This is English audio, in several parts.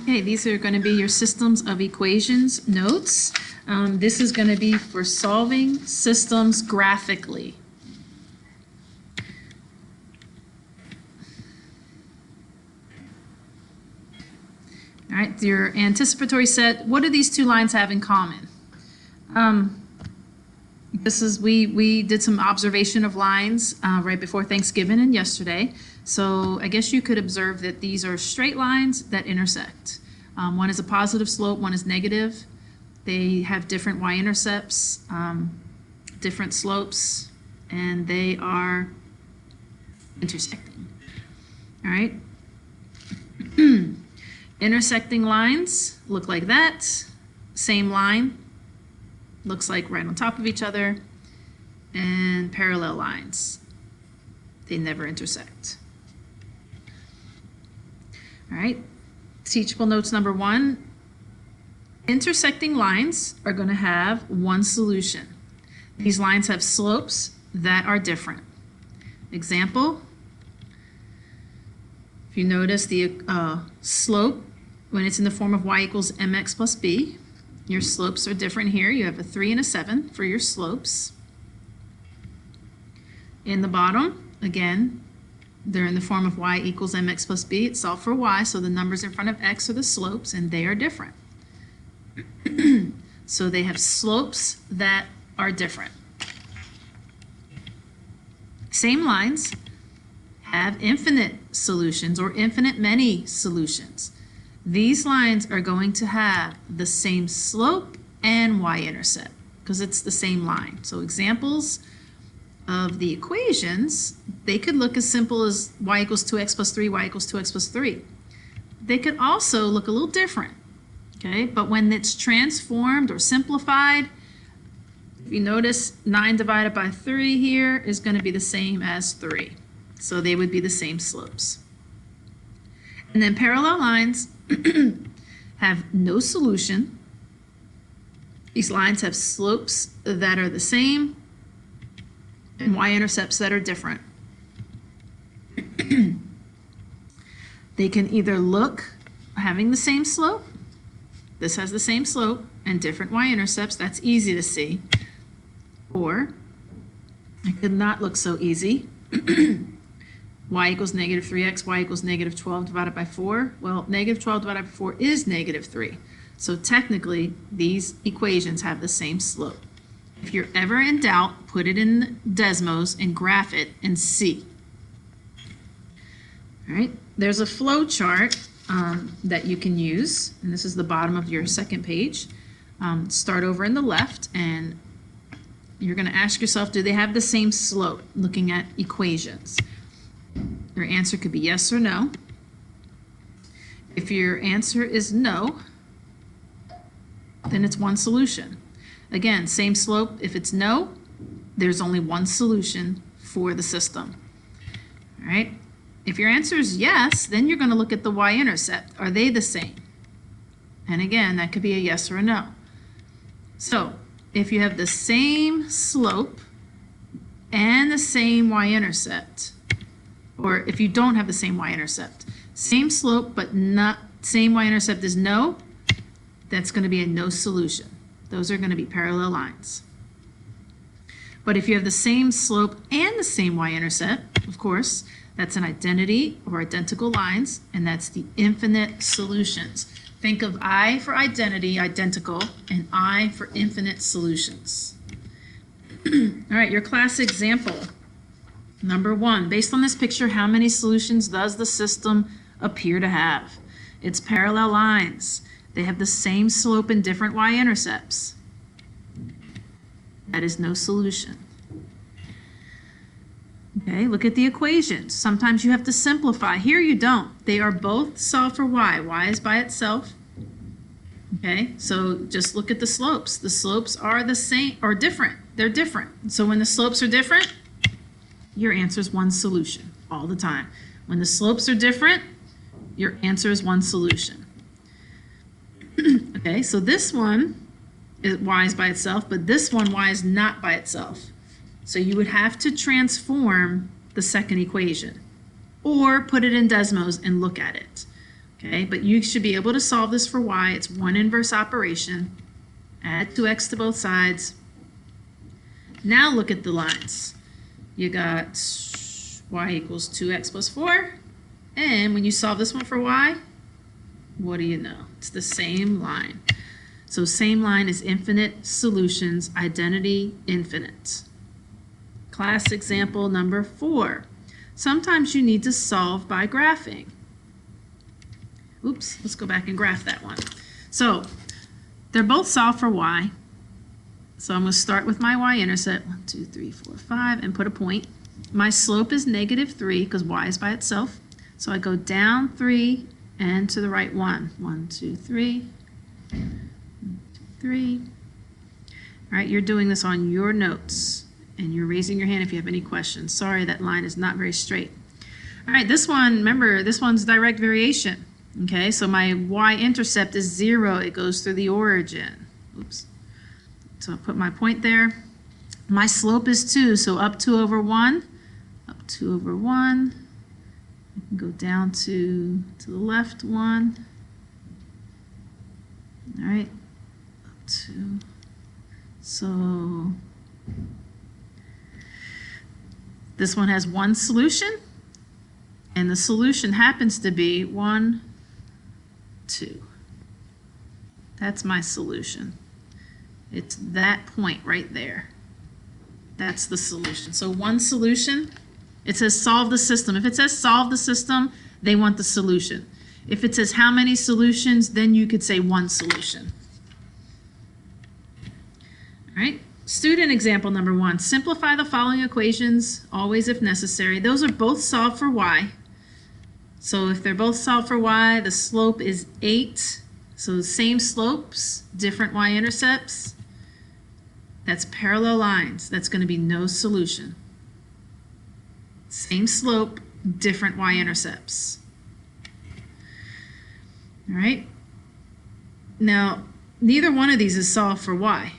Okay, these are going to be your systems of equations notes. This is going to be for solving systems graphically. All right, your anticipatory set, what do these two lines have in common? We did some observation of lines right before Thanksgiving and yesterday. So I guess you could observe that these are straight lines that intersect. One is a positive slope, one is negative. They have different y-intercepts, different slopes, and they are intersecting. All right. Intersecting lines look like that. Same line looks like right on top of each other. And parallel lines, they never intersect. All right, teachable notes number 1. Intersecting lines are going to have one solution. These lines have slopes that are different. Example, if you notice the slope, when it's in the form of y equals mx plus b, your slopes are different here. You have a 3 and a 7 for your slopes. In the bottom, again, they're in the form of y equals mx plus b. It's solved for y, so the numbers in front of x are the slopes, and they are different. So they have slopes that are different. Same lines have infinite solutions or infinite many solutions. These lines are going to have the same slope and y-intercept because it's the same line. So examples of the equations, they could look as simple as y equals 2x plus 3, y equals 2x plus 3. They could also look a little different, okay? But when it's transformed or simplified, if you notice 9 divided by 3 here is going to be the same as 3. So they would be the same slopes. And then parallel lines have no solution. These lines have slopes that are the same and y-intercepts that are different. They can either look having the same slope, this has the same slope and different y-intercepts, that's easy to see, or it could not look so easy. Y equals negative 3x, y equals negative 12 divided by 4. Well, negative 12 divided by 4 is negative 3. So technically, these equations have the same slope. If you're ever in doubt, put it in Desmos and graph it and see. All right, there's a flow chart that you can use, and this is the bottom of your second page. Start over in the left, and you're going to ask yourself, do they have the same slope, looking at equations? Your answer could be yes or no. If your answer is no, then it's one solution. Again, same slope. If it's no, there's only one solution for the system. All right. If your answer is yes, then you're going to look at the y-intercept. Are they the same? And again, that could be a yes or a no. So if you have the same slope and the same y-intercept, or if you don't have the same y-intercept, same slope but not same y-intercept is no, that's going to be a no solution. Those are going to be parallel lines. But if you have the same slope and the same y-intercept, of course, that's an identity or identical lines, and that's the infinite solutions. Think of I for identity, identical, and I for infinite solutions. All right, your class example. Number 1, based on this picture, how many solutions does the system appear to have? It's parallel lines. They have the same slope and different y-intercepts. That is no solution. Okay, look at the equations. Sometimes you have to simplify. Here you don't. They are both solved for y. Y is by itself. Okay, so just look at the slopes. The slopes are the same or different. They're different. So when the slopes are different, your answer is one solution all the time. When the slopes are different, your answer is one solution. Okay, so this one is y is by itself, but this one y is not by itself. So you would have to transform the second equation or put it in Desmos and look at it. Okay, but you should be able to solve this for y. It's one inverse operation. Add 2x to both sides. Now look at the lines. You got y equals 2x plus 4. And when you solve this one for y, what do you know? It's the same line. So same line is infinite solutions, identity infinite. Class example number 4. Sometimes you need to solve by graphing. Oops, let's go back and graph that one. So they're both solved for y. So I'm going to start with my y-intercept, 1, 2, 3, 4, 5, and put a point. My slope is -3 because y is by itself. So I go down 3 and to the right 1. 1, 2, 3. 1, 2, 3. All right, you're doing this on your notes, and you're raising your hand if you have any questions. Sorry, that line is not very straight. All right, this one, remember, this one's direct variation. Okay, so my y-intercept is 0. It goes through the origin. Oops. So I'll put my point there. My slope is 2, so up 2 over 1. Up 2 over 1. I can go down to the left 1. All right, up 2. So this one has one solution, and the solution happens to be 1, 2. That's my solution. It's that point right there. That's the solution. So one solution, it says solve the system. If it says solve the system, they want the solution. If it says how many solutions, then you could say one solution. All right, student example number 1. Simplify the following equations, always if necessary. Those are both solved for y. So if they're both solved for y, the slope is 8. So same slopes, different y-intercepts. That's parallel lines. That's going to be no solution. Same slope, different y-intercepts. All right. Now, neither one of these is solved for y.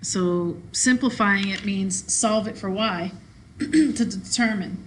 So simplifying it means solve it for y to determine.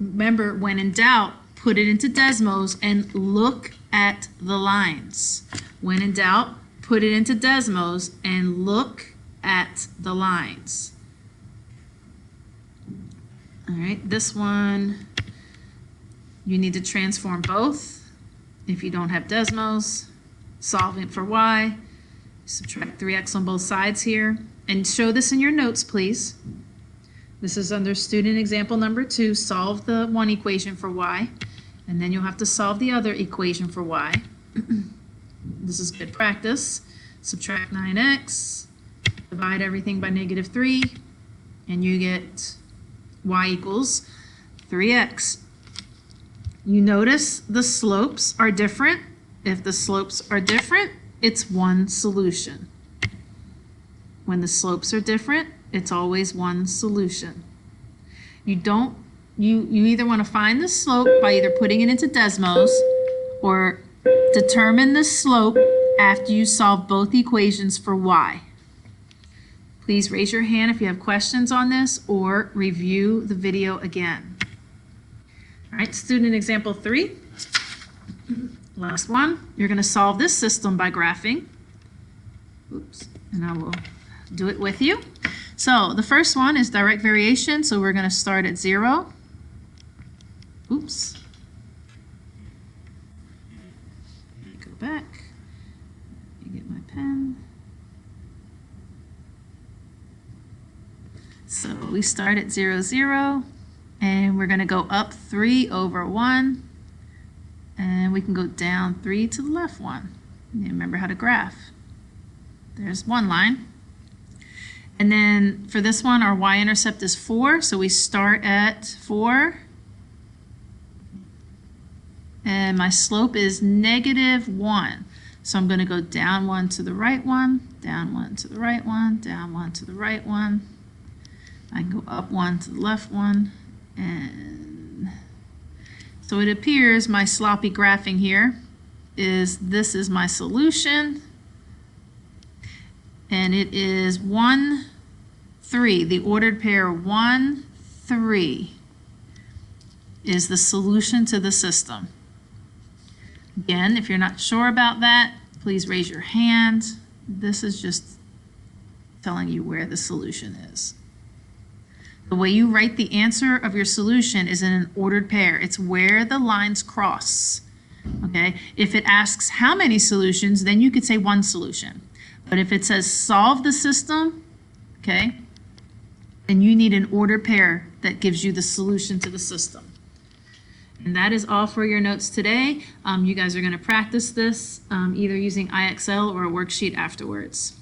Remember, when in doubt, put it into Desmos and look at the lines. When in doubt, put it into Desmos and look at the lines. All right, this one, you need to transform both. If you don't have Desmos, solving for y, subtract 3x on both sides here, and show this in your notes, please. This is under student example number 2, solve the one equation for y, and then you'll have to solve the other equation for y. This is good practice. Subtract 9x, divide everything by -3, and you get y equals 3x. You notice the slopes are different. If the slopes are different, it's one solution. When the slopes are different, it's always one solution. You either want to find the slope by either putting it into Desmos or determine the slope after you solve both equations for y. Please raise your hand if you have questions on this or review the video again. All right, student example 3. Last one. You're going to solve this system by graphing. Oops, and I will do it with you. So the first one is direct variation, so we're going to start at 0. Oops. Go back. Let me get my pen. So we start at 0, 0, and we're going to go up 3 over 1, and we can go down 3 to the left 1. You remember how to graph. There's one line. And then for this one, our y-intercept is 4, so we start at 4. And my slope is -1. So I'm going to go down 1 to the right 1, down 1 to the right 1, down 1 to the right 1. I can go up 1 to the left 1. And so it appears my sloppy graphing here is this is my solution. And it is 1, 3. The ordered pair 1, 3 is the solution to the system. Again, if you're not sure about that, please raise your hand. This is just telling you where the solution is. The way you write the answer of your solution is in an ordered pair. It's where the lines cross. Okay? If it asks how many solutions, then you could say one solution. But if it says solve the system, okay, then you need an ordered pair that gives you the solution to the system. And that is all for your notes today. You guys are going to practice this either using IXL or a worksheet afterwards.